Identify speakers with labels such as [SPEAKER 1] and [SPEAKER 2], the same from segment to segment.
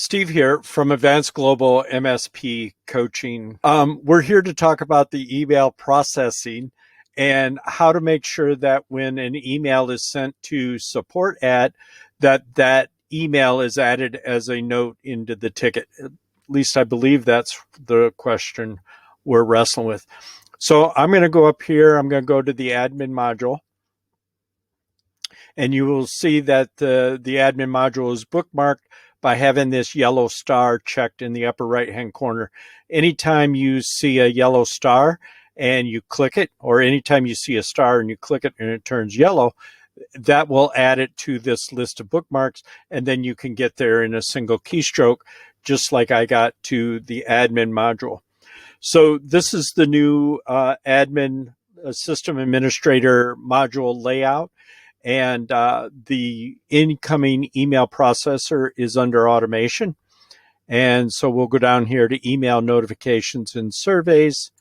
[SPEAKER 1] Steve here from Advanced Global MSP Coaching. We're here to talk about the email processing and how to make sure that when an email is sent to support that email is added as a note into the ticket. At least I believe that's the question we're wrestling with. So I'm going to go up here. I'm going to go to the admin module. And you will see that the admin module is bookmarked by having this yellow star checked in the upper right-hand corner. Anytime you see a yellow star and you click it, or anytime you see a star and you click it and it turns yellow, that will add it to this list of bookmarks, and then you can get there in a single keystroke, just like I got to the admin module. So this is the new admin system administrator module layout. And the incoming email processor is under automation. And so we'll go down here to email notifications and surveys.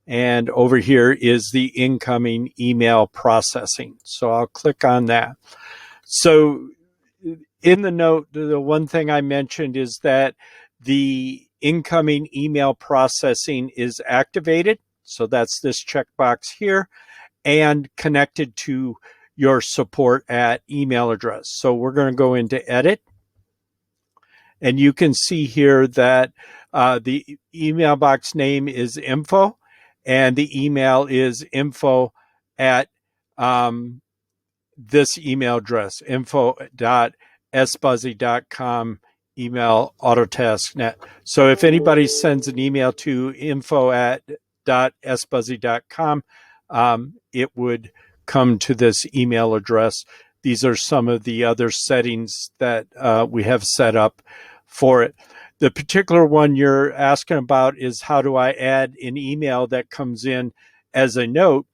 [SPEAKER 1] And over here is the incoming email processing. So I'll click on that. So in the note, the one thing I mentioned is that the incoming email processing is activated. So that's this checkbox here, and connected to your support at email address. So we're going to go into edit, and you can see here that the email box name is info, and the email is info at this email address, info.sbuzzy.com, email Autotask.net. So if anybody sends an email to info@sbuzzy.com, it would come to this email address. These are some of the other settings that we have set up for it. The particular one you're asking about is how do I add an email that comes in as a note.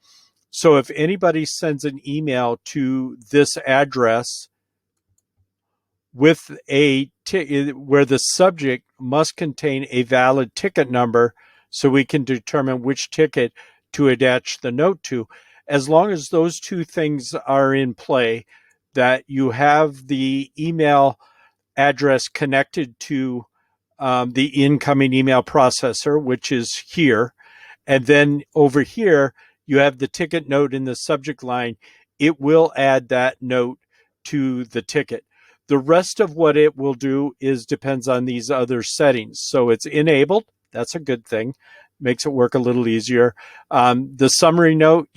[SPEAKER 1] So if anybody sends an email to this address with where the subject must contain a valid ticket number, so we can determine which ticket to attach the note to, as long as those two things are in play, that you have the email address connected to the incoming email processor, which is here, and then over here you have the ticket note in the subject line, it will add that note to the ticket. The rest of what it will do depends on these other settings. So it's enabled. That's a good thing. Makes it work a little easier. The summary note,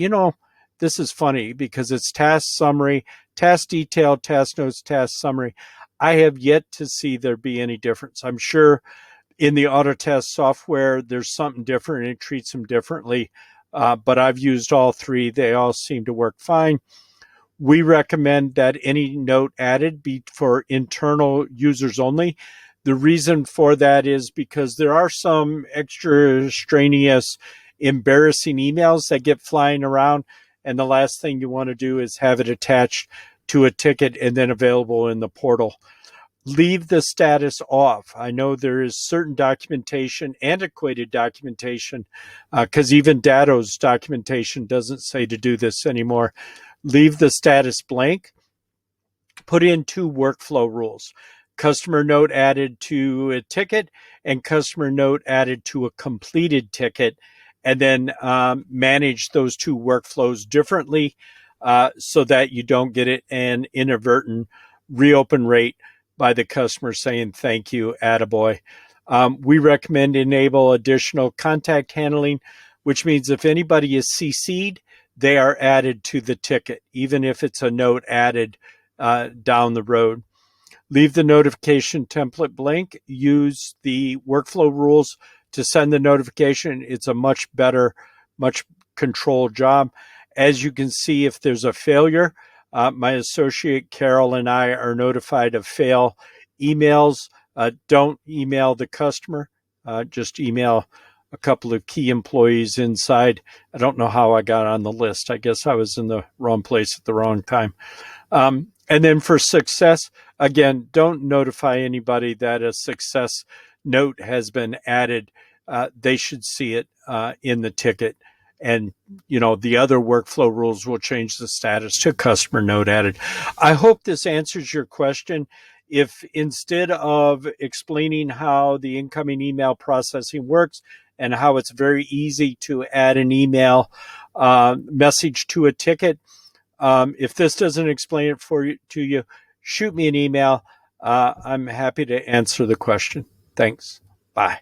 [SPEAKER 1] this is funny because it's task summary, task detail, task notes, task summary. I have yet to see there be any difference. I'm sure in the Autotask software, there's something different and it treats them differently. But I've used all three. They all seem to work fine. We recommend that any note added be for internal users only. The reason for that is because there are some extraneous, embarrassing emails that get flying around, and the last thing you want to do is have it attached to a ticket and then available in the portal. Leave the status off. I know there is certain documentation, antiquated documentation, because even Datto's documentation doesn't say to do this anymore. Leave the status blank. Put in two workflow rules: customer note added to a ticket and customer note added to a completed ticket, and then manage those two workflows differently so that you don't get an inadvertent reopen rate by the customer saying, thank you, attaboy. We recommend enable additional contact handling, which means if anybody is CC'd, they are added to the ticket, even if it's a note added down the road. Leave the notification template blank. Use the workflow rules to send the notification. It's a much better, much controlled job. As you can see, if there's a failure, my associate Carol and I are notified of fail emails. Don't email the customer. Just email a couple of key employees inside. I don't know how I got on the list. I guess I was in the wrong place at the wrong time. And then for success, again, don't notify anybody that a success note has been added. They should see it in the ticket. And, the other workflow rules will change the status to customer note added. I hope this answers your question. If instead of explaining how the incoming email processing works and how it's very easy to add an email message to a ticket, if this doesn't explain it to you, shoot me an email. I'm happy to answer the question. Thanks. Bye.